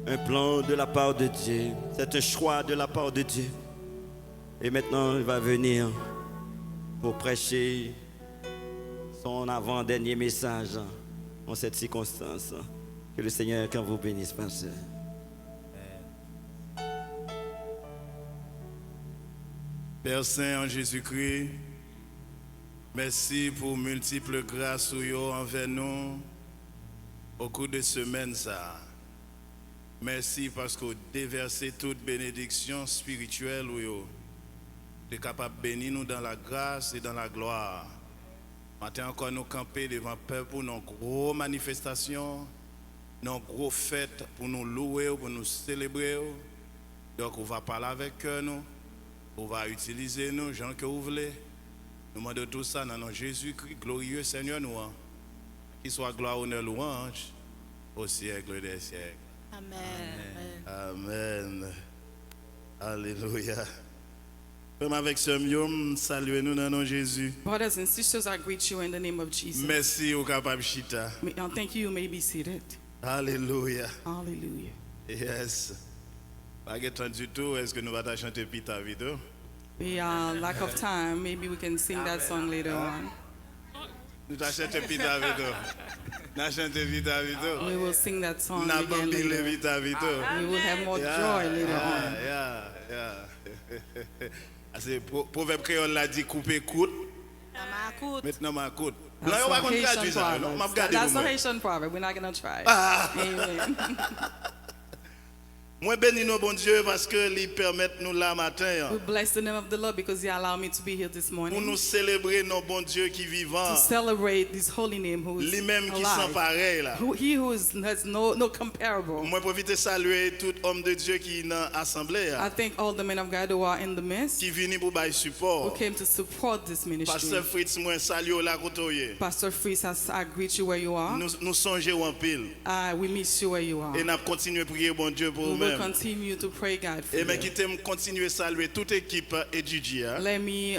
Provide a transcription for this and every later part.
un plan de la part de Dieu. C'est un choix de la part de Dieu. Et maintenant, il va venir pour prêcher son avant-dernier message en cette circonstance. Que le Seigneur quand vous bénisse, pasteur. Père Saint en Jésus-Christ, merci pour multiples grâces envers nous au cours de semaine. Merci parce que vous déversez toute bénédiction spirituelle où vous êtes capable de bénir nous dans la grâce et dans la gloire. Maintenant encore nous camper devant le peuple pour nos grosses manifestations, nos grosses fêtes pour nous louer, pour nous célébrer. Donc on va parler avec nous. On va utiliser nous, gens que vous voulez. Nous demandons tout ça dans notre Jésus-Christ, glorieux Seigneur nous. Qu'il soit gloire, honneur, louange au siècle des siècles. Amen. Amen. Alléluia. Comme avec ce mieux, saluez-nous dans notre Jésus. Brothers and sisters, I greet you in the name of Jesus. Merci au capable chita. Thank you. You may be seated. Alléluia. Hallelujah. Yes. Pas de temps du tout, est-ce que nous allons chanter Pita Vito? We lack of time. Maybe we can sing that song later on. Nous allons chanter Pita Vito. Nous chanter Pita Vito. We will sing that song Nous again allons later. Pita Vito. We will have more joy later on. C'est proverbe créole l'a dit couper coûte. Maintenant ma coûte. That's not Haitian proverb. That's not Haitian proverb. We're not going to try. Amen. Moi bénis nos bon Dieu parce que lui permet nous là matin. We bless the name of the Lord because He allowed me to be here this Pour morning nous célébrer nos bon Dieu qui vivant. to celebrate this holy name who is Lui-même qui sans alive. pareil là. He who has no comparable. Moi profiter saluer tout homme de Dieu qui dans assemblée I thank all the men of God who are in the midst qui vini pour bailler who support. came to support this ministry. Pasteur Fritz moi salue là côté. Pastor Fries, I greet you where you are. Nous songeons en pile We miss you where you are. et n'a continuer prier bon Dieu pour We will vous-même. continue to pray God for Et mais you. qui t'aime continuer saluer toute équipe EDG. Let me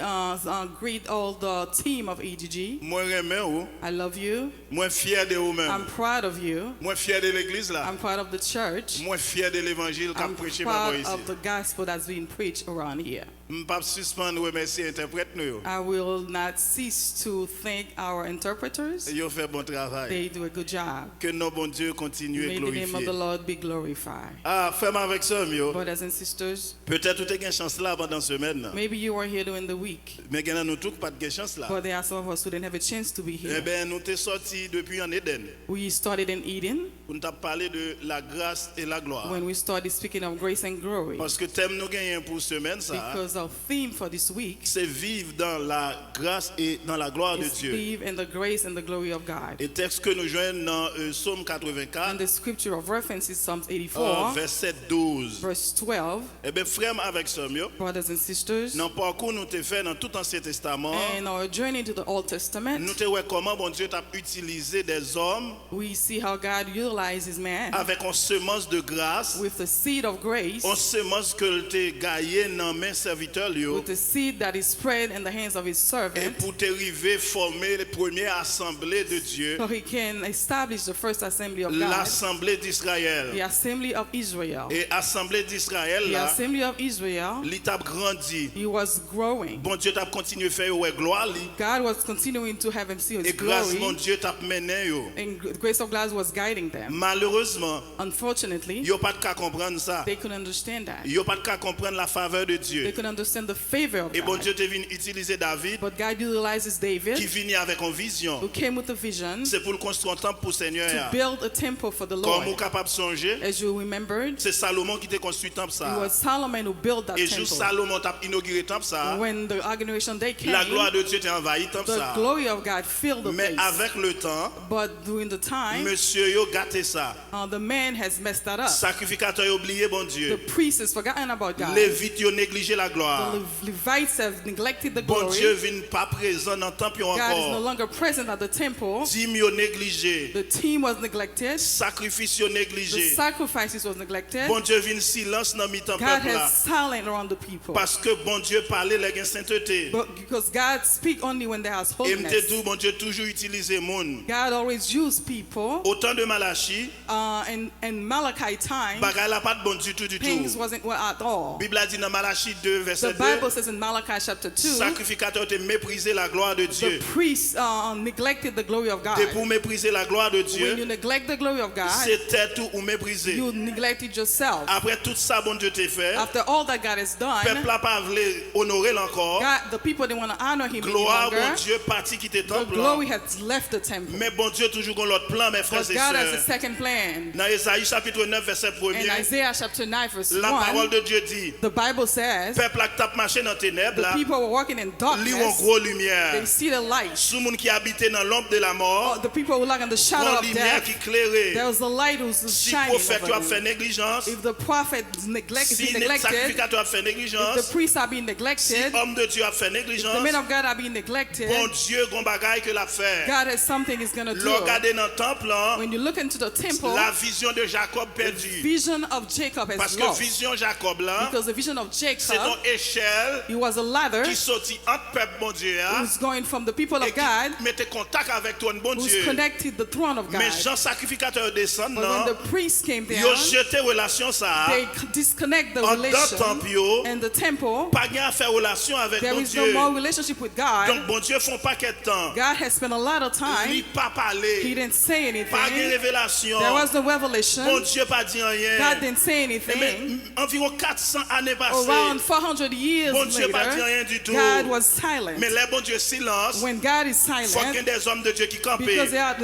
greet all the team of EGG. Moi remets ou, I love you. moi fier de vous-même. I'm proud of you. Moi fier de l'église là. I'm proud of the church. Moi fier de l'évangile qu'a I'm prêché par proud ici. of the gospel that's being preached around here. M'pas suspendre remercier interprète nous. I will not cease to thank our interpreters. Ils fait bon travail. They do a good job. Que nos bon Dieu continue May à the name of the glorifier. Lord be glorified. Ah, fais-moi avec ça mieux. Brothers and sisters, Peut-être tu as une chance là pendant semaine. maybe you were here during the week, Mais gagnant nous tous pas de chance là. but there are some of us who didn't have a chance to be Eh here. bien nous t'es sorti depuis en Éden. We started in Eden Pour nous parler de la grâce et la gloire. when we started speaking of grace and glory. Parce que thème nous gagnons pour semaine ça. Because our theme for this week C'est vivre dans la grâce et dans la gloire de is Dieu. live in the grace and the glory of God. Et texte que nous joignons dans Psaume And 84, the scripture of reference is Psalms oh, 84, verset 12. verse 12. Eh bien, frère, avec ça, mieux, Brothers and sisters, dans le parcours nous t'ai fait dans tout l'Ancien Testament, in our journey to the Old nous Testament, t'ai vu comment bon Dieu t'a utilisé des hommes we see how God utilizes man avec une semence de grâce, with the seed of grace, une semence que t'ai gagnée dans mes serviteurs, with the seed that is spread in the hands of his et servant, pour t'arriver former les premières assemblées de Dieu, so he can establish the first assembly of God, l'assemblée d'Israël. the assembly of Israel. Et assemblée d'Israël, The là, assembly of Israel, l'étape grandit. he was growing. Bon Dieu t'a continué à faire ouais, gloire li. God was continuing to have him see his Et grâce mon glory, Dieu t'a mené yo. and the grace of God was guiding them. Malheureusement, Unfortunately, yo pas de cas comprendre ça. they couldn't understand that. Yo pas de cas comprendre la faveur de They Dieu. couldn't understand the favor of Et bon God. Dieu t'a venu utiliser David But God utilizes qui David, vient avec une vision. who came with a vision C'est pour le construire un temple pour to Seigneur. build a temple for the Comme on Lord. capable de songer, As you remembered, c'est Salomon qui t'a construit le temple it ça. was Solomon who built that Et jour temple. Salomon t'a inauguré le temple ça. When the inauguration day came, La gloire de Dieu t'a envahi le temple the ça. glory of God filled the Mais place. avec le temps, But during the time, monsieur yo gâté ça. the man has messed that up. Sacrificateur yo oublié bon The Dieu. priest has forgotten about God. Lévites yo négligé la gloire. The Levites have neglected the Bon Dieu glory. vient pas présent dans le temple God is no encore. longer present at the temple. Dîme yo négligé. The team was neglected. Sacrifice yo The négligé. sacrifices was neglected. Bon Dieu vient silence dans mi-temps God peuple là. has silent around the people. Parce que bon Dieu parlait les sainteté. But because God speak only when there has Et m'te holiness. tout bon Dieu toujours utilisé monde. God always used people. Au temps de Malachie, Malachi, in Malachi time, bagay la pas de bon du tout du things tout. wasn't well at all. Bible a dit dans Malachi 2 The verset 2, Bible says in Malachi chapter 2, sacrificateur te méprisé la gloire de the Dieu. priests neglected the glory of God. T'es pour mépriser la gloire de When Dieu, you neglect the glory of God, c'était tout ou mépriser. you neglected yourself. Après tout ça bon Dieu t'a fait, After all that God has done, peuple n'a pas voulu honorer l'encore. God, the people didn't want to honor him any Gloire bon longer. Dieu parti quitter The temple. glory has left the temple. Mais bon Dieu toujours gon l'autre plan mes frères But et God has a sœurs. second plan. Dans Ésaïe chapitre 9 verset In 1er, Isaiah chapter 9 verse la parole 1, de Dieu dit, the Bible says, peuple a tap marché dans ténèbres the là, people were walking in li en darkness, gros lumière. they see the light. Sous monde qui habitait dans l'ombre de la Oh, mort, the people who were like in the shadow grand of lumière death, qui clairait. there was a light who was Si shining prophète a over fait them. négligence, If the prophet is si neglected, sacrificateur a fait if the négligence, priests are being si neglected, homme de Dieu a fait the men négligence, of God are being neglected, bon Dieu gon bagaille que l'a fait. God has something he's going to do. Regardez dans le temple, hein, When you look into the temple, la vision de Jacob perdue. vision of Jacob Parce has que lost. vision Jacob là, Because the vision of c'est Jacob, ton échelle he was a ladder qui sortit entre peuple bon Dieu hein, who's going from the people et of God, qui mettait contact avec toi bon who's Dieu. connected the throne of God. Mais Jean sacrificateur descend But when non, the priests came yo down, jeté relation ça, they disconnect the en dans relation temple yo, and the temple. pas gain à faire relation avec There mon is no Dieu. more relationship with God. Donc bon Dieu font pas quel temps. God has spent a lot of Lui time. pas He parler, didn't say pas gain anything. révélation. There was no Bon revelation. Dieu pas dit rien. God didn't say Mais anything. environ 400 années passées. Around 400 years Bon Dieu pas dit rien later, du tout. God was silent. Mais les bon Dieu silence. When God is Faut qu'il y ait silent, des hommes de Dieu qui campent. because there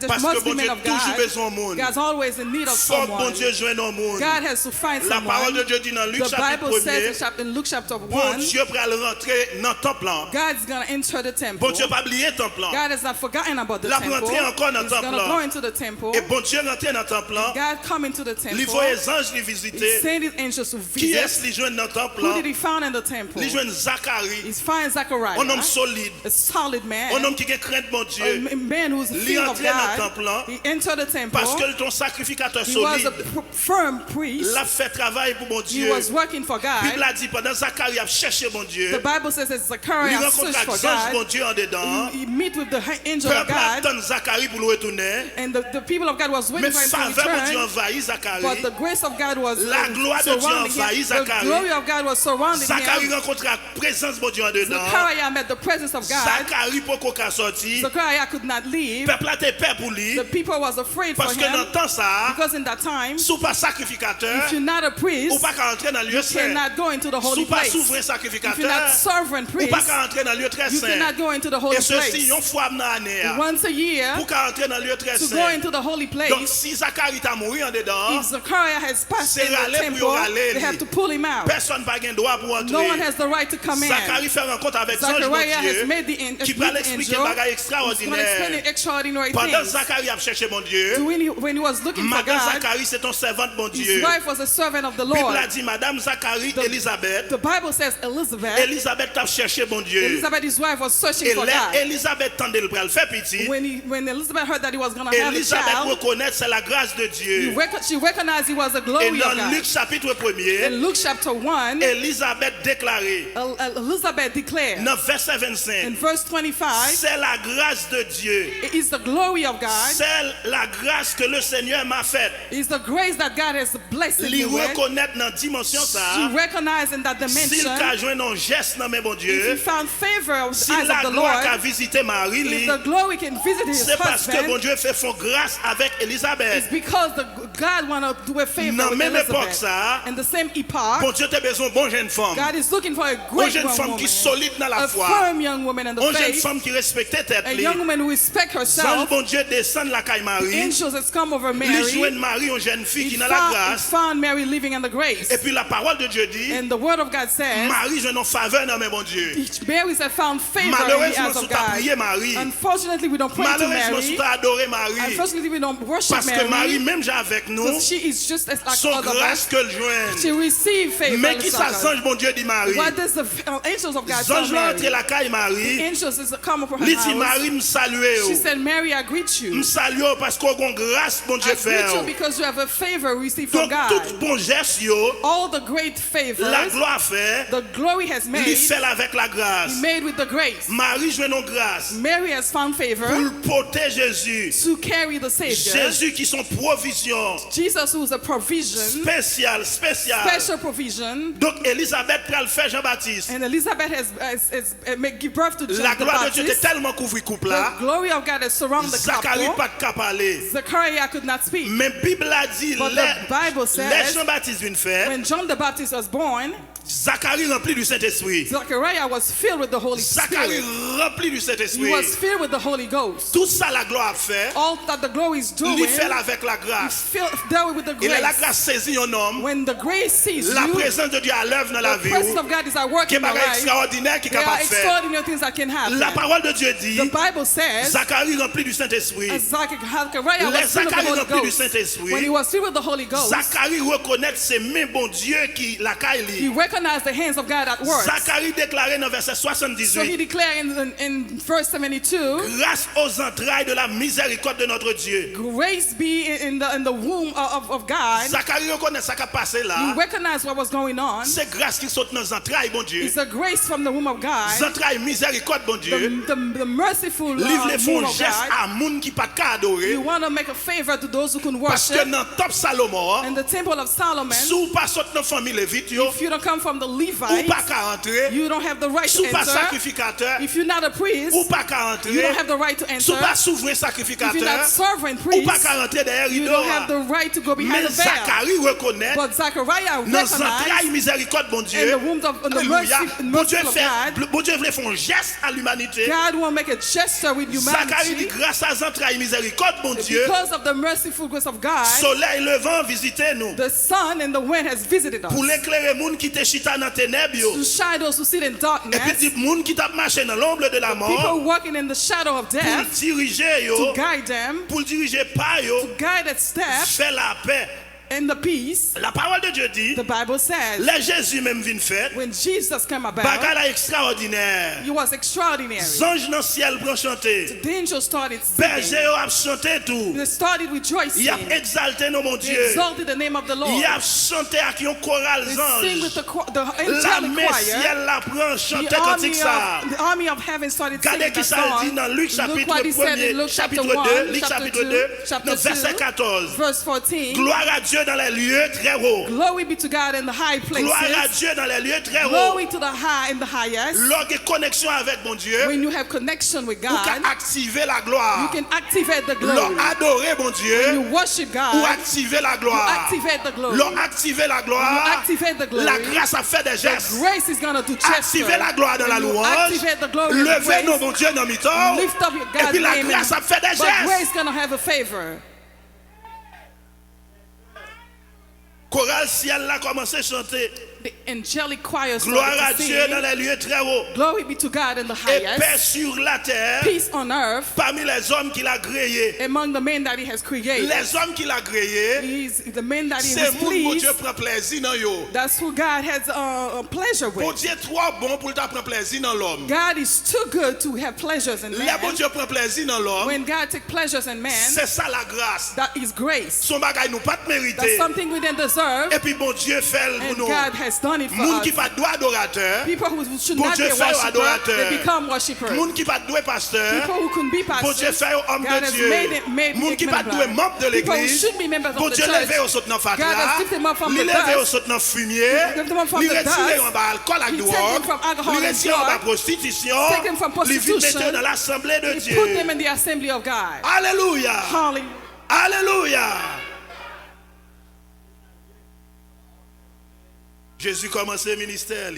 Parce que must be bon men Dieu of toujours God, besoin de monde. God's always in need of Faut que bon someone. Dieu joigne au monde. God has to find La parole de someone. Dieu dit dans Luc The chapitre Bible says 1er, in Luke chapter bon 1, Dieu pral rentrer dans ton plan. God's going to enter the temple. Bon Dieu pas oublier ton plan. God has not forgotten about the La temple. rentrer encore dans He's ton going to plan. go into the temple. Et bon Dieu rentrer dans ton plan. God come into the Il faut temple. les anges les He visiter. sent his angels to Qui visit. est-ce qui joigne dans ton Who plan? did he find in the temple? Il joigne Zacharie, He finds Zachariah, un homme solide, a solid man, un homme qui a crainte bon Dieu. a man who's Li fear of entré dans God. ton plan He entered the temple. parce que ton sacrificateur He was solide a firm priest. l'a fait travail pour bon He Dieu. was working for La Bible God. a dit pendant Zacharie a cherché bon The Dieu. Bible says that Il Zachariah rencontre searched for avec ange bon God. Dieu en dedans. He meet with the angel of Peuple God, attend Zacharie pour le retourner. and the people of God was Mais waiting for him to faveur bon Dieu return. envahit Zacharie. But the grace of God was La gloire de Dieu surrounding envahit him. The Zacharie. glory of God was surrounding Zacharie him. rencontre la présence bon Dieu en dedans. Zachariah met the presence of God. Zacharie pour qu'on sorti. Zachariah could not leave. Peuple a été peur pour lui. The people was afraid for Parce que dans him le temps ça, because in that time, sous pas sacrificateur, if you're not a ou priest, pas qu'à entrer dans le lieu you saint. cannot go into the holy Sous pas place. souverain If you're sacrificateur, not sovereign ou priest, pas qu'à entrer dans le lieu très you saint. cannot go into the holy Et ceci, une place. fois dans l'année, Once a year, pour qu'à entrer dans le lieu très to go saint. into the holy Donc place, si Zacharie t'a mouru en dedans, if Zachariah has passed c'est in the râler pour temple, râler, they have to pull him out. personne n'a pas droit pour entrer. No one has the right to come in. Zacharie fait rencontre avec l'ange de Zachariah has Dieu made the qui va l'expliquer des bagages He's going to explain extraordinaires. the extraordinary Pendant things. Zacharie a cherché mon Dieu, So when he was looking for Madame God, Zacharie c'est ton servante mon his Dieu. wife was a servant of the Bible Lord. a dit Madame Zacharie Elisabeth. The Bible says Elizabeth. Elisabeth t'a cherché mon Dieu. Elizabeth, his wife, was searching Et for là, God. Elisabeth tendait le bras, fait petit. When Elizabeth heard that he was going to have a Elisabeth child, reconnaît c'est la grâce de Dieu. she recognized he was the Et glory of dans Luc God. chapitre 1er, In Luke chapter 1, Elisabeth déclaré Elizabeth declared dans verset in 25, verse 25, c'est la grâce de Dieu. it is the glory of God, C'est la grâce que le Seigneur m'a faite. it is the grace that God has blessed Lui me with. reconnaître dans dimension ça. She recognized in that S'il dimension, a joint un geste dans mes bon if he Dieu, found favor of the si eyes la of the gloire a Lord, visité Marie, if the glory can visit his c'est parce que bon husband, Dieu fait son grâce avec Elisabeth. it's because God want to do a favor Dans with même époque Elizabeth. ça, In the same epoch, bon Dieu a besoin de bonne jeune femme. God is looking for a Une great jeune young femme woman, qui est solide dans la a foi. firm young woman in the Une jeune faith, femme qui respectait tête. a young woman who respects Ange herself. bon Dieu descend la caille The Marie. angels has come over Lui Mary. joint Marie, une jeune fille He qui n'a la found, he grâce. found Mary living in the grace. Et puis la parole de Dieu dit, And the word of God says, Marie joint une faveur dans mes bon Dieu. Mary has found favor in the Malheureusement, eyes si of tu as God. prié Marie, Unfortunately, we don't pray to malheureusement, si Mary. tu as adoré Marie, Unfortunately, we don't worship parce que Marie, Mary. même j'ai avec nous, Because she is just as like son other grâce us. que le joigne. She received favor. Mais qui ça, ange bon Dieu dit Marie? What does the angels of God tell Ange là entre Mary? la caille The Marie, angels is come upon her lui dit house. Marie me salue. She said, Mary, I greet you. Me salue parce qu'on a grâce bon Dieu I fait. greet you because you have a favor received from Donc tout God. bon geste yo, All the great favors la gloire fait, the glory has lui made, fait avec la grâce. made with the grace. Marie joue non grâce Mary has found pour favor le porter Jésus. to carry the Savior. Jésus qui sont provision. Jesus who is a provision. Spécial. Special provision. Donc Élisabeth pral faire Jean-Baptiste. And Elizabeth has give birth to John La the gloire de Dieu Baptist. était tellement couvri couple là. The glory of God has surrounded the Zacharie couple. pas de parler. Zechariah could not speak. Mais Bible a dit But the Bible says, les Jean-Baptiste vient faire. when John the Baptist was born, Zacharie rempli du Saint-Esprit. Zechariah was filled with the Holy Zacharie Spirit. rempli du He Saint-Esprit. was filled with the Holy Ghost. Tout ça la gloire a fait. All that the glory is doing, Il fait avec la grâce. dealt with the Il est la grace. grâce saisit un homme. When the grace sees La you, présence de Dieu à l'œuvre dans la the vie. presence of God is at work Qui est in your bagage life. extraordinaire qui est There are capable de faire. extraordinary things that can happen. La parole de Dieu dit, The Bible says, Zacharie rempli du Saint-Esprit. as Zechariah Les was filled with the Zacharie Holy rempli du Ghost. When he Saint-Esprit. was filled with the Holy Ghost, Zacharie reconnaît c'est même bon Dieu qui la caille. he recognized the hands of God at work. Zacharie déclaré dans verset So he 78, declared in verse 72, grâce aux entrailles de la miséricorde de notre Dieu. grace be in the womb of God. Zacharie reconnaît ça qui a passé He là. recognized what was going on. C'est grâce qui saute dans les entrailles, bon Dieu. It's a grace from the womb of Les God. entrailles miséricorde, bon Dieu. The merciful Livre les womb fonds of geste God. à moun qui pas qu'à adorer. You want to make a favor to those who can Parce que worship. dans top Salomon, In the temple of Solomon, si vous pas sorti dans la famille lévite, yo, if you don't come from the ou Levites, pas qu'à entrer, you don't have the right si to vous pas enter. sacrificateur, If you're not a priest, ou pas qu'à you don't entrer, have the right to si vous enter. pas souverain If you're sacrificateur, not sovereign ou pas priest, qu'à entrer derrière you rideau. don't have the right to go behind Mais the veil. Zacharie reconnaît But Zechariah dans les entrailles recognized miséricorde, bon in Dieu. the womb of the Alléluia. Bon Dieu mercy of God, bon Dieu voulait faire un geste à l'humanité. God will make a gesture with Zacharie dit humanity grâce à entrailles miséricorde, bon Dieu. because of the merciful grace of God. Soleil levant visitez-nous. The sun and the wind has visited us Pour l'éclairer moun qui te chita dans ténèbres yo. to shine those who sit in Et puis darkness, dit moun qui t'a marché dans l'ombre de la mort. people walking in the shadow of Pour death, diriger to yo. guide them, Pour diriger pas yo. guide its steps Faire la paix. in the peace. La parole de Dieu dit. The Bible says Les Jésus même vient faire. when Jesus came about, Bagala extraordinaire. he was extraordinary. Ange dans le ciel pour chanter. The angels started singing. Berger yo a chanté tout. They started rejoicing. Il a exalté nos mon They Dieu. exalted the name of the Lord. Il a chanté avec un choral They sing with ange. the La angelic mer choir. ciel la prend chanter The cantique ça. army of heaven started singing Regardez qui that ça dit song. dans Luc Look chapitre what he said in 1er, Luke chapter chapitre 2, 1, Luc chapter chapitre 2, 2, chapter dans verset 2, 14. verse 14. Gloire à Dieu dans les lieux très hauts. Glory be to God in the high Gloire à places. Dieu dans les lieux très hauts. Glory to the high in the highest. Lorsque connexion avec mon Dieu, When you have connection with ou qu'à God, activer la you gloire. can activate the L'on glory. adorer mon You Dieu, worship ou God, activer la you gloire. activate the glory. L'on activer la You gloire. activate the glory. La grâce a fait des gestes. Grace is going to do gesture. Activer la gloire dans la When you louange. activate the glory of Levez grace, nos mon Dieu dans le mi-temps. lift up your Et God's puis la name. grâce a fait des But gestes. grace going to have a favor. Chorale ciel là commencé à chanter. The angelic choir Gloire à started to Dieu dans sing. les lieux très hauts. Glory be to God in the Et paix highest. sur la terre Peace on earth parmi les hommes qu'il a créés. among the men that he has created. Les hommes qu'il a créés, He's the men that he c'est was moun bon pleased. Dieu prend plaisir dans yo. That's who God has pleasure Bon with. Dieu trop bon pour ta prendre plaisir dans l'homme. God is too good to have pleasures in Les bon man. Dieu prend plaisir dans l'homme. When God takes pleasures in man, C'est ça la grâce. that is grace. Son bagage nous pas te That's mériter. something we didn't deserve, Et puis bon Dieu fait and pour nous. God has done it for Moun qui us. pas droit adorateur. People who should Bon not be Dieu fait worshippers, adorateur. they become worshippers. Moun qui pas doué pasteur. People who couldn't be Bon Dieu pastors, fait homme God de has Dieu. made Moun qui men pas of doué God. membre de People who l'église. should be members Bon of the Dieu levé au church. saut dans God fatla. has lifted them up from Li the levé au dust. saut dans fumier. Lift them up from Li the retiré dust. en bas alcool avec He take drogue. them from alcohol Li and retiré en bas drug. prostitution. Take them from Li vite prostitution. mettre dans l'assemblée de He Dieu. put them in the assembly of God. Alléluia. Hallelujah. Alléluia. Jésus commençait le ministère.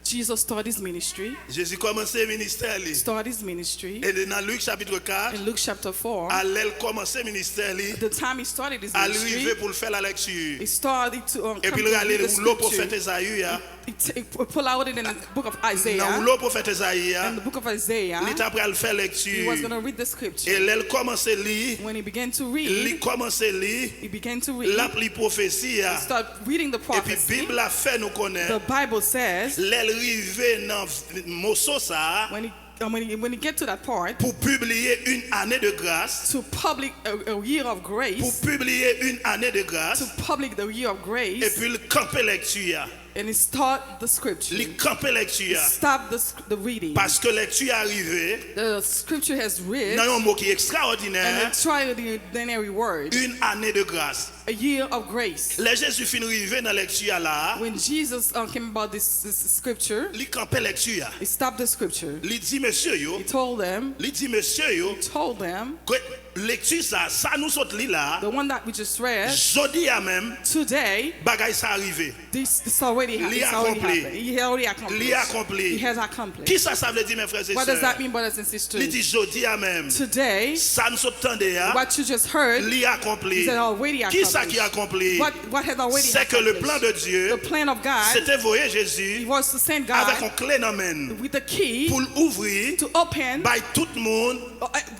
Jesus started his ministry. Jésus commençait le ministère. Started his ministry. Et dans Luc chapitre 4, In Luke chapter 4, à l'aile commençait le ministère. the time he started his Arrivé ministry, pour le faire la lecture. he started to Et come puis to il read allait the le prophète scripture. Esaïe. He pull out it in the book of Dans Isaiah. le prophète Esaïe, In the book of Isaiah, il était après à le faire he lecture. was going to read the Et scripture. l'aile commençait à lire. When he began to Il read, commençait à lire. he began to read, La prophétie. start reading the Et puis prophecy. Bible a fait nous The connaître. Bible says, L'aile rivé dans Mosso ça when he get to that part, pour publier une année de grâce. to public a year of Pour grace, publier une année de grâce. to public the year of Et grace, puis le camper lecture. And he start the scripture. Il campait lecture. Stop the reading. Parce que lecture est arrivée. The scripture has read. Dans un mot qui est An extraordinaire. extraordinary word. Une année de grâce. A year of grace. Les Jésus fin arrivé dans lecture là. When Jesus came about this scripture, Il campait lecture. he stopped the scripture. Il dit monsieur yo. He told them. Il dit monsieur yo. Told them. Que lecture ça nous saute là. The one that we just read. Jodi a même. Today. Bagay ça arrivé. This already happened. He already accomplished. He has accomplished. Qui ça veut dire mes frères et sœurs? What does that mean, brothers and sisters? Il dit jodi a même. Today. Ça nous saute tendé a. What you just heard. Li accompli. He already accomplished. Qui ça qui accompli? What has already C'est que le plan de Dieu. The plan of God. C'était voyer Jésus. He was to send God. Avec une clé dans main. With the key. Pour ouvrir. To open. By tout le monde.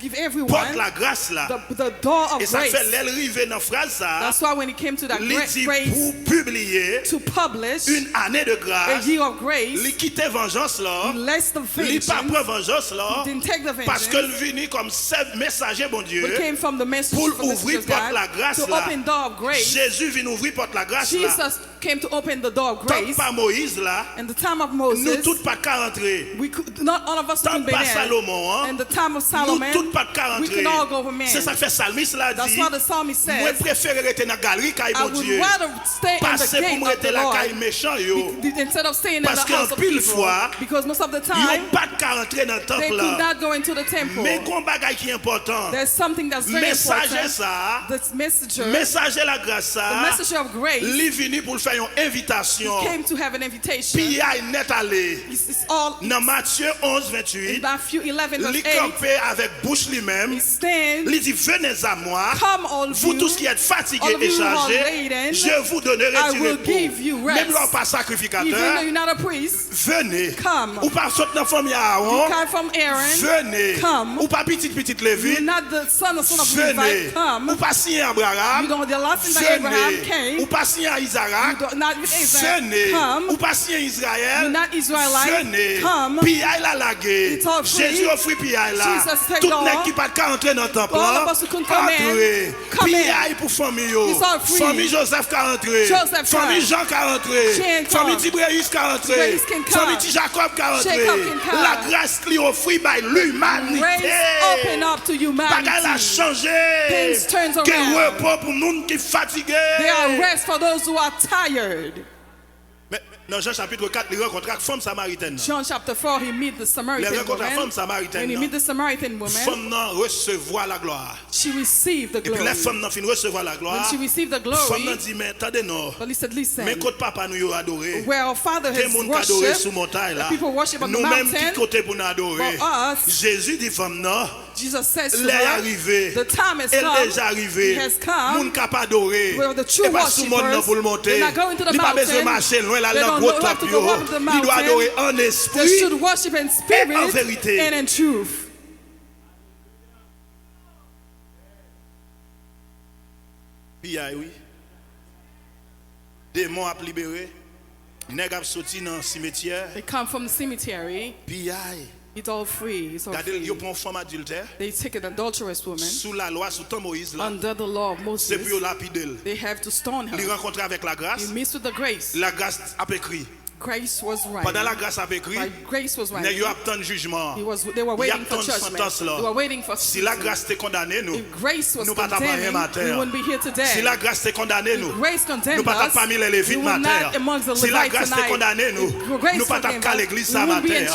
Give everyone. Porte la grâce là. The door of et ça grace. fait l'arrivée dans phrase ça. That's why when he came to that grace. Pour publier. To publish. Une année de grâce. A year of grace. Il quittait vengeance là. He left the vengeance. Il pas prend vengeance là. He didn't take the vengeance. Parce que le venu comme messager bon Dieu. But came from the message pour ouvrir porte la grâce to là. Open door of grace. Jésus vient ouvrir porte la grâce là. Jesus came to open the door of grace. Tant pas Moïse là. In the time of Moses. Nous tous pas qu'à rentrer. We could, not all of us tant could be pas there. Salomon. In the time of Solomon. Nous tous pas qu'à rentrer. We could all go over man. C'est ça fait psalmiste là dit. That's what the psalmist says. Moi préfère rester dans galerie caille bon Dieu. I would rather stay in the gate of the Lord. Méchant yo. Instead of staying in the house of people. Fois, because most of the time. Ils pas qu'à rentrer dans le temple. They could not go into the temple. Mais qu'on bagaille qui est important. There's something that's very important. Ça. The messenger. Messager la grâce ça. The messenger of grace. Il venu pour faire une invitation. He came to have an invitation. Puis il net allé. It's all. Dans Matthieu 11:28. In Matthew 11 verse 8. Il campait avec bouche lui-même. He stands. Il dit venez à moi. Come all vous tous qui êtes fatigués et chargés. Je vous donnerai du repos. Même leur pas sacrificateur. Even though you're not a priest. Venez. Come. Ou pas sortir dans la famille Aaron. You come from Aaron. Venez. Come. Ou pas petite Lévi. You're not the son of Levi. Come. Ou pas signé Abraham. You don't the last thing that Abraham came. Ou pas signé Isaac. Not with Isaac. Venez. Come. Ou pas signé Israël. You're not Israelite. Venez. Come. Puis il a lagué. Jésus offrit puis il a là. Tout le monde qui pas qu'à entrer dans le temple. Entrer. Puis il pour famille. Famille Joseph qu'à entrer. Famille Jean qu'à entrer. Famille Tibérius qu'à entrer. Famille Jacob qu'à entrer. La grâce qui offrit by l'humanité. Open up to humanity. Bagay a changé. Things turns around. Quel repos pour nous qui fatigués. There are rest for those who are tired. Mais dans Jean chapitre 4, il rencontre la femme samaritaine. John chapter 4, he meet the Samaritan woman. When he meet the Samaritan woman, femme recevoir la gloire. She received the glory. Et puis la femme fin recevoir la gloire. When she received the glory, femme dit mais attendez non. But he said, listen. Mais côté papa nous adoré. Where our father has worshipped, people worship on the mountain. Nous même qui côté pour nous adorer. Jésus dit femme non. Jesus says to her, the time has come, he has come, moun ka pa adoré, where the true worshippers, they're not going to the mountain, they don't have to go up to the mountain, they should worship in spirit and in truth. Puis oui, démon a libéré, nèg a sorti dans cimetière. They come from the cemetery. Puis it's all free. It's all free. They take an adulterous woman sous la loi, sous temps Moïse, under the law of Moses. They have to stone her. He meets with the grace. La grâce a écrit. Grace was right. Pendant la grâce a écrit. Grace was right. They were waiting for judgment. They were waiting for. Si la grâce te condamné nous. If grace was condemning, we wouldn't be here today. Si la grâce te condamné nous. Grace condemned nous pas parmi les lévites matin. Si la grâce te condamné nous. Nous pas à l'église ça matin.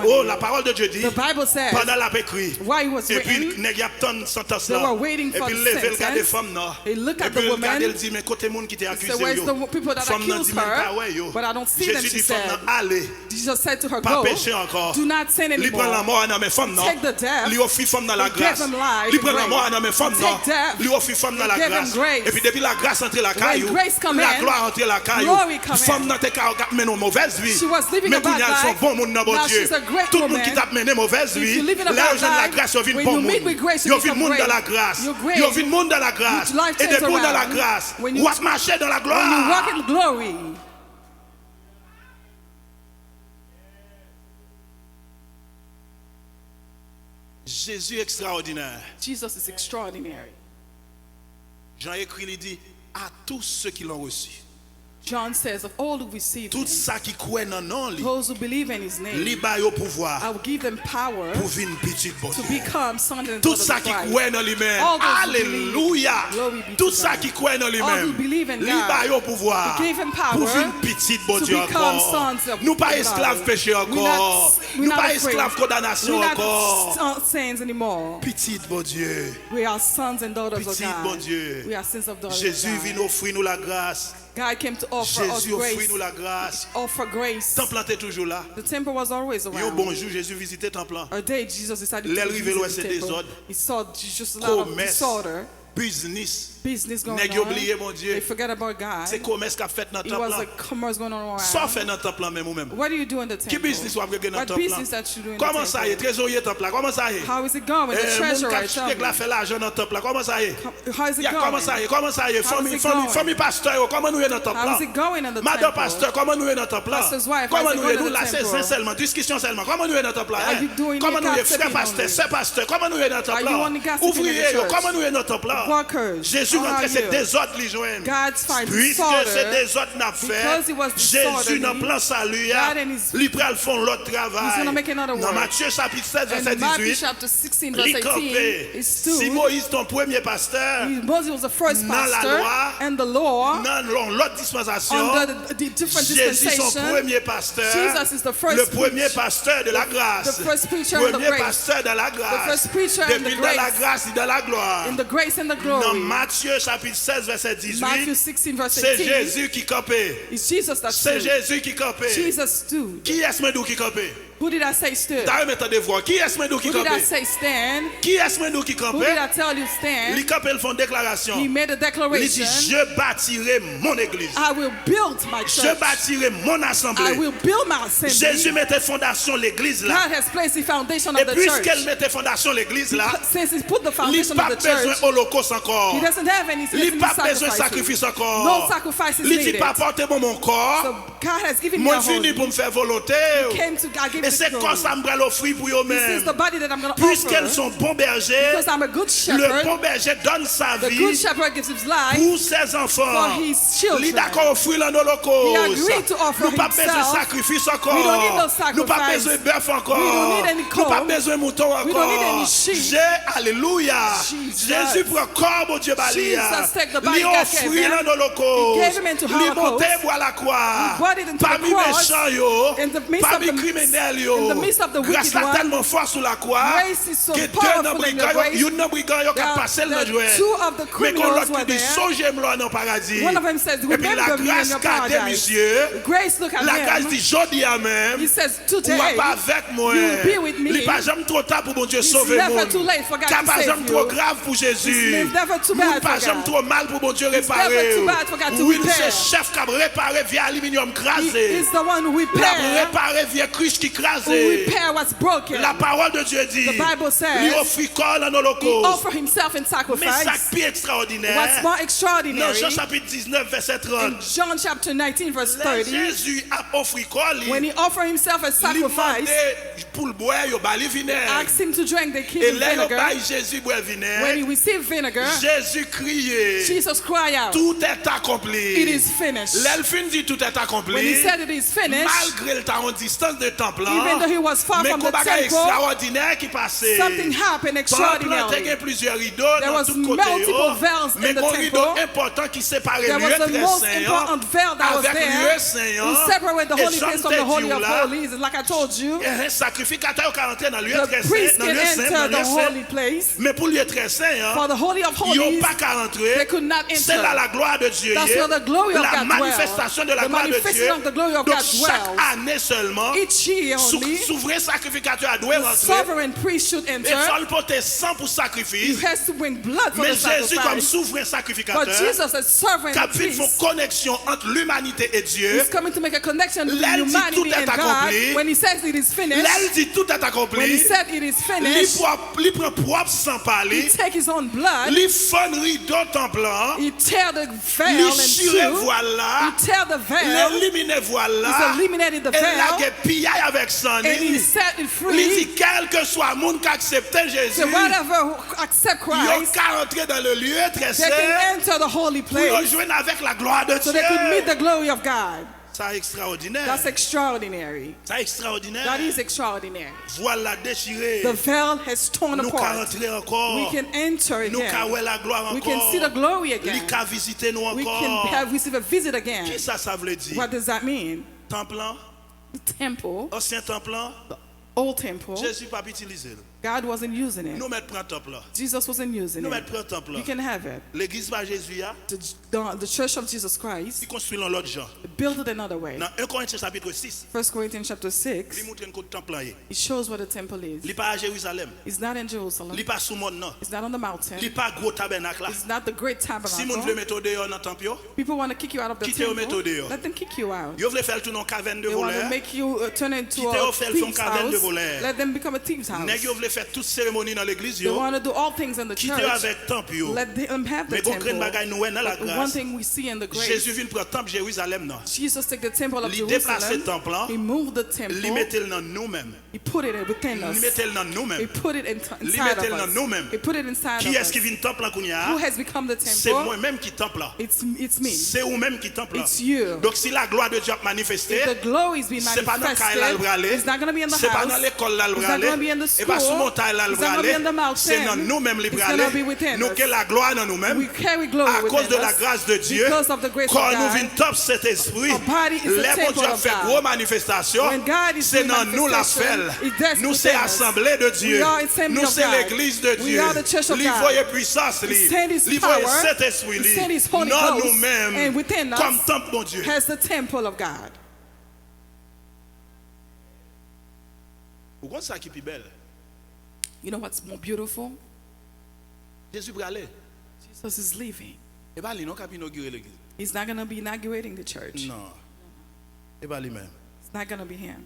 Oh, la parole de Dieu dit. The Bible says. Pendant la écrit. While he was written. Et puis nèg y a tant sentence là. They were waiting for the sentence. They look at the woman. Et puis dit mais côté monde qui t'a accusé yo. Where's the people that accuse her? But I don't see them, she said. Jesus said to her, go, do not sin anymore. Take the death, give him life, give him grace. Et puis depuis la grâce entre la caille, la gloire entre la caille, femme n'a pas mené une mauvaise vie. Mais pour y son bon monde dans bon Dieu. Tout le monde qui t'a mené mauvaise vie, l'argent de la grâce, il vient bon monde. Il vient monde dans la grâce. Il vient monde dans la grâce. Et depuis dans la grâce, ou à marcher dans la gloire. Jésus extraordinaire. Jesus is extraordinary. Jean écrit, il dit à tous ceux qui l'ont reçu. John says, of all who receive tout ça qui croit dans nom li, those who believe in his name, li ba yo pouvoir I will give them power pour vivre petit bon to Dieu. become sons and Tout daughters ça of qui Christ. croit dans lui-même. All those who Alléluia. Glory be to Tout ça God. qui croit dans All who lui-même. believe in Li God, ba yo pouvoir He gave him power pour vivre petit bon to Dieu become encore. sons of Nous pas God. esclaves péché encore. We're Nous not pas afraid. esclaves condamnation We're encore. not saints anymore. Petit bon Dieu. We are sons and daughters of Petit God. bon Dieu. We are sons of daughters Jésus of God. vient offrir nous la grâce. God came to offer us Jésus offrit grace. nous la grâce. Offer grace. Temple était toujours là. The temple was always Un around. bon jour, Jésus visitait temple. A day Jesus decided to L'arrivée visit loin, the c'est temple. désordre. He saw just a lot of Commerce, disorder, business. business going Nèg on. oublié mon They Dieu. forget about God. C'est commerce qu'a fait dans It temple was là. a commerce going on around. Ça fait dans temple là même ou même. What do you do in the Qui temple? business ou après dans What temple là? business that you do in the Comment ça y est temple? trésorier temple là? Comment ça y est? How is it going? The Mon treasurer, tell caché me. là fait l'argent dans temple là. Comment ça y est? How is it Ya, going? comment ça y est? Comment ça y est? How is it going? Famille pasteur, yo, comment nous est dans temple How là? is it going in the Madame temple? pasteur, comment nous est dans temple là? Pastor's wife, Comment how's it nous est going nous in là the c'est temple? seulement discussion seulement. Comment nous est dans temple là? Are you doing Comment it nous est gossiping frère pasteur, only? sœur pasteur, comment nous est dans temple Are you là? only gossiping in the Ouvrier, yo, church? comment nous est dans temple là? Workers, Jésus how rentre are c'est you? désordre li joindre. God's find Puisque disorder. c'est désordre n'a fait, Because it was disorderly, Jésus dans plan salut, God and his- li pral font l'autre He's travail. gonna make another Dans work. Matthieu chapitre 16 And verset in Matthew 18, chapter 16 verse li 18, campé. he Si stood. Moïse ton premier pasteur, Moses was the first dans la pastor loi, and the law dans l'autre dispensation, under the different Jésus son dispensation. premier pasteur, Jesus is the first le premier preach- pasteur de la grâce, the first preacher in the premier grace. pasteur de la grâce, The first preacher in the depuis dans la grace. grâce et dans la gloire. In the grace and the Dans glory. Matthieu chapitre 16 verset Matthew 18, 16 verse c'est 18. Jésus qui campait. It's Jesus that C'est stood. Jésus qui campait. Jesus stood. Qui est-ce que qui campait? Who did I say stood? D'ailleurs, mettez des voix. Qui est-ce que qui Who did I campait? say stand? Qui est-ce que qui Who did campait? I tell you stand? Li campait, ils font déclaration. He made a Il declaration. dit, je bâtirai mon église. I will build my Je church. bâtirai mon I assemblée. will build my assembly. Jésus mettait fondation l'église là. God has placed the foundation Et of the puisqu'elle church. mettait fondation l'église là, Since He put the il foundation n'a of pas the besoin church, holocauste encore. He doesn't have any Il n'a pas besoin de sacrifices. sacrifice No encore. sacrifices Il dit needed. pas porter mon So corps. God has given me Moi a venu whole. pour me faire volonté. Came to God, give Et me c'est the comme ça glory. que je vais l'offrir pour This is eux-mêmes. the body that I'm going to Puisqu'elles offer. sont bons bergers, Because I'm a good le shepherd. bon berger donne sa The vie good shepherd gives his life pour ses enfants. for his children. Il est d'accord offrir un holocauste. He agreed to offer Nous pas besoin de himself. sacrifice encore. We don't need no sacrifice. Nous pas besoin de bœuf encore. We don't need any Nous pas cow. besoin de mouton encore. We don't need any sheep. Alléluia. Jesus. Jésus prend corps, mon Dieu, balia. Jesus take the body Il God offrit gave him. un holocauste. He gave him into Il Holocaust. monté pour la croix. He brought it into the Parmi cross. méchants yo. In the midst of Parmi the- criminels yo. in the midst of the Grâce wicked là one. tellement fort sur la croix. Grace is so Que powerful deux in your grace. Yon nan brigand yo There ka are- passe le there- jouet. two of the Mais quand criminals l'autre were dit there. songez-moi dans le paradis. One of them says, Et puis la remember me in grâce your gardait paradise. monsieur. Grace look at La grâce him. dit jodi à même. He says, Ou today, pas avec moi. you'll be with me. Il pas jamais trop tard pour mon Dieu It's sauver never moi. too late for God Car to pas save jamais you. trop grave pour Jésus. It's never too Moun bad pas for jamais God. trop mal pour mon Dieu never réparer. too bad for God to Oui, repair. c'est chef qui a réparé via aluminium He crasé. is the one who Il a repair, réparé via cruche qui who crasé. repair what's broken. La parole de Dieu dit. The Bible says, Il offrit corps en He holocauste. offered himself in Mais ça sacrifice. qui est extraordinaire. What's more Dans extraordinary, Jean chapitre 19 verset in 30. John chapter 19 verse Là, 30, Jésus a offert corps when he offered himself as sacrifice, pour le boire, il a vinaigre. asked him to drink the Et king's là, il vinegar. a Jésus boire When he vinaigre. received vinegar, Jésus criait. Jesus cried out, Tout est accompli. it is finished. L'elfin dit tout est When he accompli. said it is finished, Malgré le temps en distance de temple. even though he was far Mais from qu'on the bagaille temple, extraordinaire qui passait. something happened Temple extraordinarily. il y a plusieurs rideaux There dans was tout côté. multiple veils Mais in the un rideau temple. important qui séparait There le was lieu the très most saint important veil that was avec le there. lieu saint. Who separated the Et holy place Jean from the te holy dit of là, holies. Like I told you, et un sacrificateur qui rentre dans le lieu the très priest saint, dans can le lieu saint, dans enter le lieu the saint. holy place. Mais pour le lieu très saint, For the holy of ils n'ont holies, pas qu'à rentrer. they could not C'est là enter. la gloire de Dieu. That's where the glory of La God manifestation de la dwells. The gloire de Dieu. manifestation of the glory of Donc God chaque dwells. année seulement, Each year only, souverain sacrificateur doit the rentrer. sovereign priest should Et enter. il faut le porter 100 pour He sacrifice. has to bring blood for Mais the Jésus comme sacrifice. souverain But sacrificateur, Jesus, as sovereign qui a fait une priest, connexion entre l'humanité et Dieu. is coming to make a connection between Là, il dit tout humanity est and accompli. God. When he says it is finished, Là, il dit tout est when he accompli. said it is Il finished, prend propre sans he parler. take his own blood, Il fond rideau temple. he tear the Il veil in chire two, voilà. he tear the veil, Il éliminer voile là. He's eliminated the veil. And he set it free. Il dit quel que soit monde qui accepte Jésus. So whatever accept Christ, ils peuvent entrer dans le lieu très saint. They can enter the holy place. Pour rejoindre avec la gloire de Dieu. So they could meet the glory of God. C'est extraordinaire. That's extraordinary. C'est extraordinaire. That is extraordinary. Voile la déchirée. The veil has torn apart. We can enter again. We can see the glory again. We can receive a visit again. What does that mean? Temple. The temple. Ancien temple. The old temple. Jésus pas utilisé. God wasn't using it. Jesus wasn't using it. You can have it. The church of Jesus Christ built it another way. 1 Corinthians chapter 6, it shows what the temple is. It's not in Jerusalem. It's not on the mountain. It's not the great tabernacle. People want to kick you out of the temple. Let them kick you out. They want to make you turn into a thief's house. Let them become a thief's house. Faire toute cérémonie dans l'église, they want to do all things in the church. Let them have the temple. One thing we see in the grace, Jésus vient prendre temple Jérusalem. Jesus took the temple of Jerusalem. He moved the temple. He put it within us. He put it inside of us. He put it inside of us. Who has become the temple? C'est moi-même qui temple. It's me. C'est vous-même qui temple. It's you. Donc si la gloire de Dieu est manifestée, the glory is being manifested. It's not going to be in the house. It's not going to be in the school. C'est dans nous-mêmes les bralés. Nous que la gloire dans nous-mêmes. À cause de la grâce de Dieu. Quand nous venons top cet esprit, les bon Dieu fait gros manifestation. C'est dans nous la fête. Nous c'est assemblée de Dieu. Nous c'est l'église de Dieu. L'envoyer puissance, l'envoyer cet esprit, non nous-mêmes comme temple de Dieu. Has the temple of God. Pourquoi ça qui est belle? You know what's more beautiful? Jesus is leaving. He's not going to be inaugurating the church. No. It's not going to be him.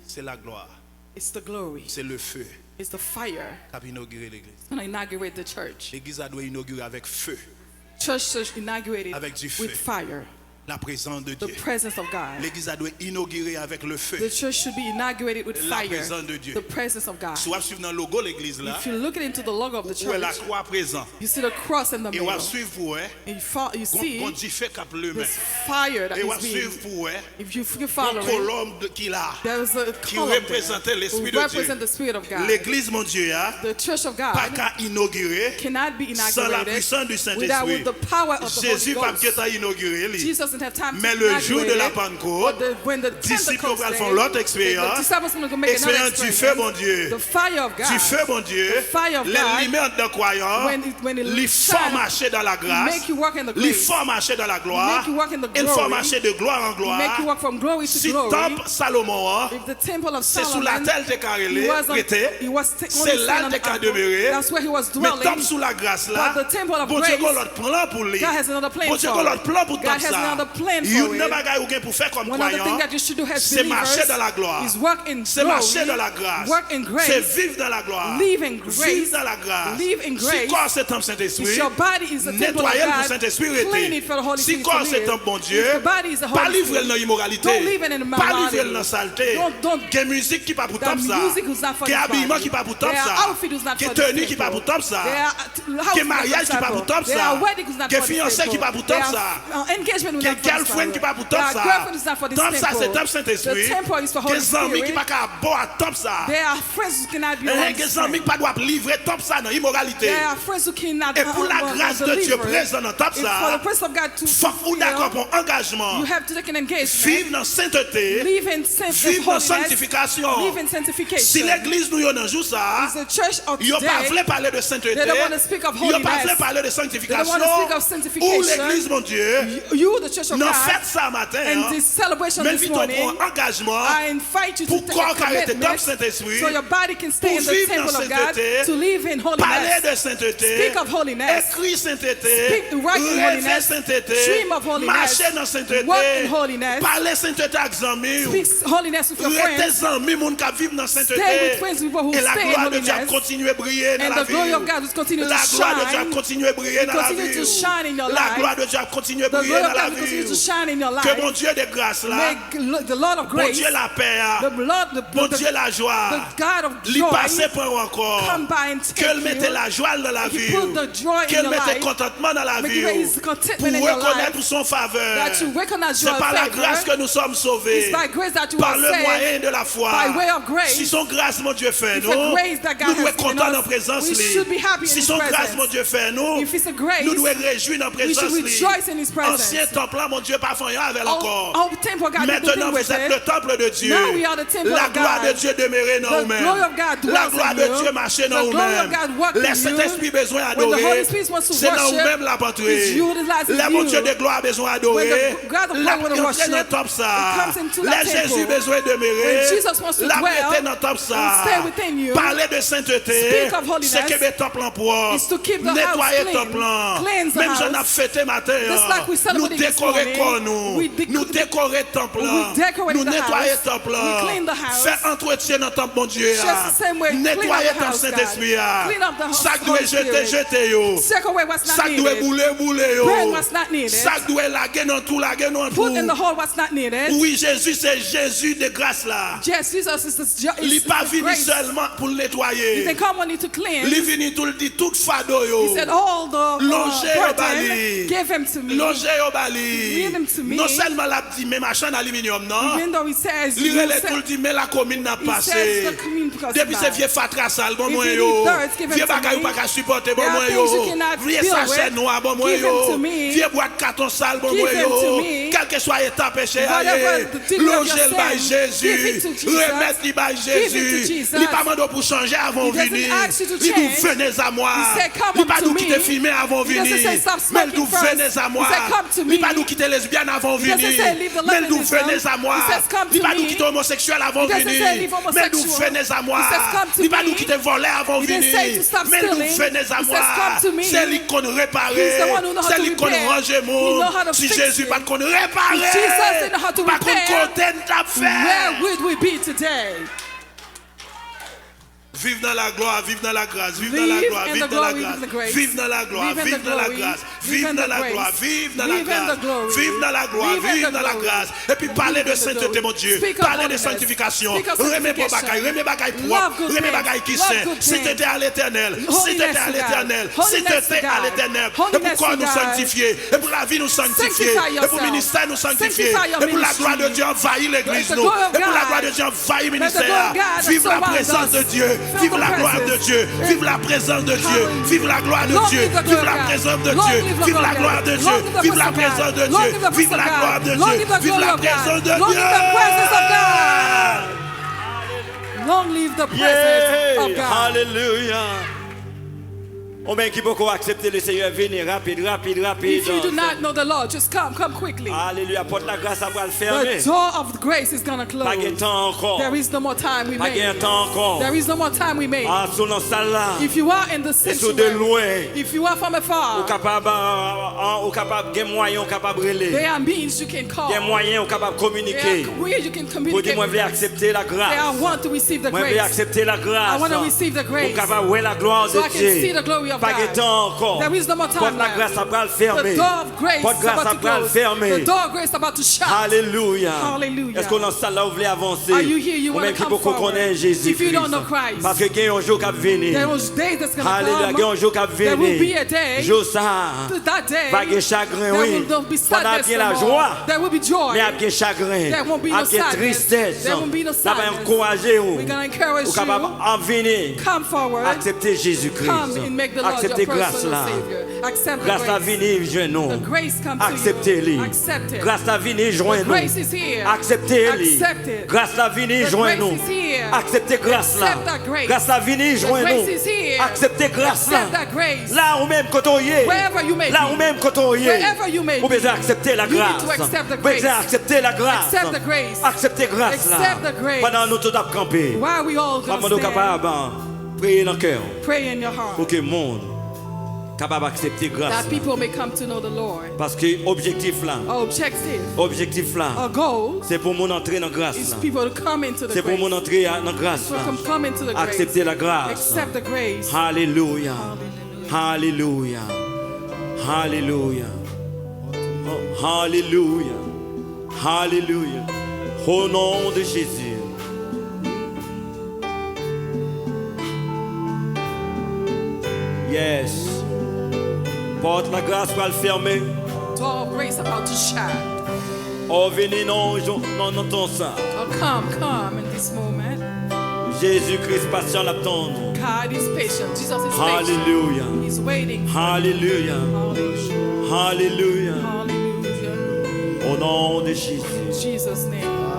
It's the glory. It's the fire. It's going to inaugurate the church. Church should inaugurate it with fire. La présence de Dieu. The presence of God. L'église doit inaugurer avec le feu. The church should be inaugurated with la fire. Présence de Dieu. The presence of God. Si vous suivez dans le logo l'église là, if you look into the logo of the church, la croix présent. You see the cross in the middle. Et vous suivez pour you see this fire that is being. If you follow there is a qui représente l'esprit de Dieu. The spirit of God. L'église mon Dieu the church of God pas qu'à inaugurer cannot be inaugurated sans la puissance du Saint-Esprit. Without the power of the Jésus Holy pas qu'à inaugurer lui. Mais le jour de la Pentecôte, disciples vont faire l'autre expérience. Expérience du feu, mon Dieu. Du feu, mon Dieu. Les limites de croyants. Les font marcher dans la grâce. Les font marcher dans la gloire. Ils font marcher de gloire en gloire. Si temple Salomon, c'est sous la telle de carrelé, c'est là de qu'a demeuré. Mais temple sous la grâce là, bon Dieu a l'autre plan pour lui. Bon Dieu a l'autre plan pour temple ça. Pour faire comme croyant, c'est marcher dans la gloire, c'est marcher dans la grâce, c'est vivre dans la gloire, vivre dans la grâce. Si corps c'est un Saint-Esprit, nettoyer pour Saint-Esprit. Si corps c'est un bon Dieu, pas livrer dans l'immoralité, pas livrer dans la saleté, que musique qui pas pour top ça, que habillement qui pas pour top ça, que tenue qui pas pour top ça, que mariage qui pas pour top ça, que fiancé qui pas pour top ça, que girlfriend qui pas pour top ça. Temple ça c'est temple Saint-Esprit. Des amis qui pas qu'à boire temple ça. Des amis qui pas doivent livrer temple ça dans immoralité. Et pour la grâce de Dieu présent dans temple ça, faut vous d'accord pour engagement. Vivre dans sainteté, vivre dans sanctification. Si l'église nous y dans jour ça, il y a pas voulu parler de sainteté, il y a pas voulu parler de sanctification. Ou l'église mon Dieu, non faites ça matin. And this celebration this morning, I invite you to take a commitment so your body can stay in the temple of God, to live in holiness, speak of holiness, speak the right in holiness, dream of holiness, work in holiness, speak holiness with your friends, stay with friends people who stay in holiness, and the glory of God will continue to shine, continue to shine in your life, the glory of God will continue you to shine in your life. Que mon Dieu de grâce là, May the Lord of mon grace, Dieu la paix, mon Dieu la joie, the God of lui joy, passer pour encore, come by and take qu'elle mette la joie dans la vie, qu'elle mette le contentement dans la vie, pour reconnaître son faveur. C'est par la grâce que nous sommes sauvés, par le moyen de la foi. Si son grâce, mon Dieu, fait nous, nous devons être contents dans la présence. Si son grâce, mon Dieu, fait nous, nous devons réjouir dans la présence. Ancien temple, mon Dieu, pas fait avec encore. Maintenant, vous êtes le temple de Dieu. La gloire de Dieu demeurait dans nous-mêmes. La gloire de Dieu marchait dans nous-mêmes. Les Saint-Esprit besoin d'adorer. C'est dans nous-mêmes la patrie. Le mon Dieu de gloire besoin d'adorer. La prière dans le temple ça. Les Jésus besoin de demeurer. La prière dans le temple ça. Parler de sainteté. C'est que le temple en poids. Nettoyer le temple. Même si on a fêté matin. Nous décorer comme nous. Nous décorer le temple. Nous nettoyer le temple. Faire entretien dans le temple, mon Dieu. Nettoyer ton Saint-Esprit. Ça doit jeter. Ça doit bouler. Ça doit laguer dans tout. Oui, Jésus, c'est Jésus de grâce là. Il n'est pas venu seulement pour le nettoyer. Il est venu tout fado. Longer au bali. Non seulement la dit, mais machin d'aluminium, non? Il est dit, mais la commune n'a passé. Depuis ces vieux fatras sales, bon moi yo. Vieux bagaille ou pas qu'à supporter, bon moi yo. Vieux sachet noir, bon moi yo. Vieux boîte carton sale, bon moi yo. Quel que soit l'état péché, longer le bail Jésus. Remettre le bail Jésus. Il pas demandé pour changer avant de venir. Il nous venez à moi. Il pas nous quitter filmer avant de venir. Mais nous venez à moi. Il pas nous quitter lesbienne avant de venir. Mais nous venez à moi. Il pas nous quitter homosexuel avant de venir. Mais nous venez à moi. Il pas nous quitter voler avant de venir. Mais nous venez à moi. C'est lui qu'on répare. C'est lui qu'on range monde. Si Jésus pas qu'on répare, pas qu'on content ta fait. Where would we be today? Vive dans la gloire, vive dans la grâce, vive dans la gloire, vive dans la grâce, vive dans la gloire, vive dans la grâce, vive dans la gloire, vive dans la grâce, vive dans la gloire, vive dans la grâce. Et puis parler de sainteté, mon Dieu, parler de sanctification, remets pour bagaille, remets bagaille propre, remets bagaille qui saint, sainteté à l'éternel, sainteté à l'éternel, sainteté à l'éternel. Et pour corps nous sanctifier, et pour la vie nous sanctifier, et pour le ministère nous sanctifier, et pour la gloire de Dieu envahir l'église nous, et pour la gloire de Dieu envahir le ministère. Vive la présence de Dieu. Vive la gloire de Dieu, vive la présence de Dieu, vive la gloire de Dieu, vive la présence de Dieu, vive la gloire de Dieu, vive la présence de Dieu, vive la gloire de Dieu, vive la présence de Dieu. Long live the presence of God. Hallelujah. On qui beaucoup accepter le Seigneur, venez rapide. If you do not know the Lord, just come quickly. Alléluia, porte la grâce va le fermer. The door of grace is going to close. Pas de temps encore. There is no more time we Pas de temps encore. There is no more time we made. Ah, sous nos salles là. If you are in the sanctuary, de loin. If you are from afar, ou capable des moyens capable relayer. There are means you can call. Des moyens capable communiquer. Ways you can communicate. Pour dire moi veux accepter la grâce. I want to receive the grace. Moi veux accepter la grâce. I want to receive the grace. Pour capable voir la gloire de Dieu. So I can see the glory of God. Pas de temps encore. There is no more time. Porte la grâce va le fermer. The door of grace Porte grâce va le fermer. The door of grace is about to shut. Hallelujah. Hallelujah. Est-ce qu'on en salle là vous voulez avancer? Are you here? You want to come forward? If you don't know Christ. Parce que il y a un jour qui va venir. There was day that's going to Hallelujah. Il y a un jour qui va venir. There will be a day. Jour ça. That day. Pas de chagrin, oui. There will be sadness. Il y a la joie. There will be joy. Mais il y a chagrin. There won't be no sadness. Tristesse. There won't be no sadness. We're going to encourage you. Come forward. Accepter Jésus-Christ. Come and make the Lord your personal Savior. Accept the grâce à venir joindre nous. Acceptez-le. Grâce à venir joindre nous. Acceptez-le. Grâce à venir joindre nous. Acceptez grâce là. Grâce à venir joindre nous. Acceptez grâce là. Là où même quand on y est. Là où même quand on y est. Vous devez accepter la grâce. Vous devez accepter la grâce. Acceptez grâce là. Pendant nous tous camper. Pendant nous capables prier dans le cœur. Pour que le monde capable d'accepter grâce. That people may come to know the Lord. Parce que objectif là. Objectif là. C'est pour mon entrer dans grâce là. C'est pour mon entrer dans grâce là. Accepter la grâce. Accept the grace. Hallelujah. Hallelujah. Hallelujah. Alléluia. Alléluia. Au nom de Jésus. Yes. Porte la grâce pour le fermer. Door of grace about to shut. Oh, venez, non, non, ça. Oh, come in this moment. Jésus-Christ patient l'attend. God is patient. Jesus is Hallelujah. patient. He's waiting. Hallelujah. Hallelujah. Hallelujah. Hallelujah. Au nom de Jésus. In Jesus' name.